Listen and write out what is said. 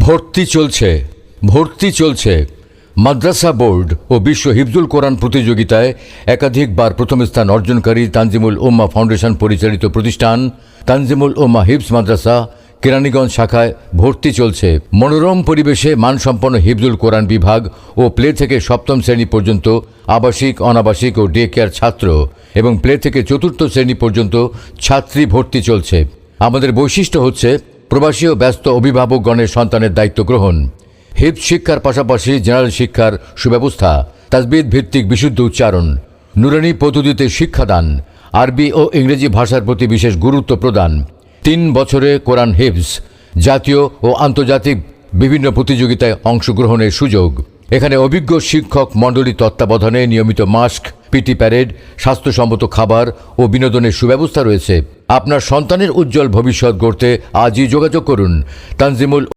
ভর্তি চলছে মাদ্রাসা বোর্ড ও বিশ্ব হিফজুল কোরআন প্রতিযোগিতায় একাধিকবার প্রথম স্থান অর্জনকারী তানজিমুল উম্মাহ ফাউন্ডেশন পরিচালিত প্রতিষ্ঠান তানজিমুল উম্মাহ হিফজ মাদ্রাসা কেরানীগঞ্জ শাখায় ভর্তি চলছে। মনোরম পরিবেশে মানসম্পন্ন হিফজুল কোরআন বিভাগ ও প্লে থেকে সপ্তম শ্রেণী পর্যন্ত আবাসিক, অনাবাসিক ও ডে কেয়ার ছাত্র এবং প্লে থেকে চতুর্থ শ্রেণী পর্যন্ত ছাত্রী ভর্তি চলছে। আমাদের বৈশিষ্ট্য হচ্ছে প্রবাসী ও ব্যস্ত অভিভাবকগণের সন্তানের দায়িত্ব গ্রহণ, হিফজ শিক্ষার পাশাপাশি জেনারেল শিক্ষার সুব্যবস্থা, তাজবিদ ভিত্তিক বিশুদ্ধ উচ্চারণ, নুরানি পদ্ধতিতে শিক্ষাদান, আরবি ও ইংরেজি ভাষার প্রতি বিশেষ গুরুত্ব প্রদান, 3 বছরে কোরআন হিফজ, জাতীয় ও আন্তর্জাতিক বিভিন্ন প্রতিযোগিতায় অংশগ্রহণের সুযোগ। এখানে অভিজ্ঞ শিক্ষক মণ্ডলী তত্ত্বাবধানে নিয়মিত মাস্ক, পিটি প্যারেড, স্বাস্থ্যসম্মত খাবার ও বিনোদনের সুব্যবস্থা রয়েছে। আপনার সন্তানের উজ্জ্বল ভবিষ্যৎ গড়তে আজই যোগাযোগ করুন তানজিমুল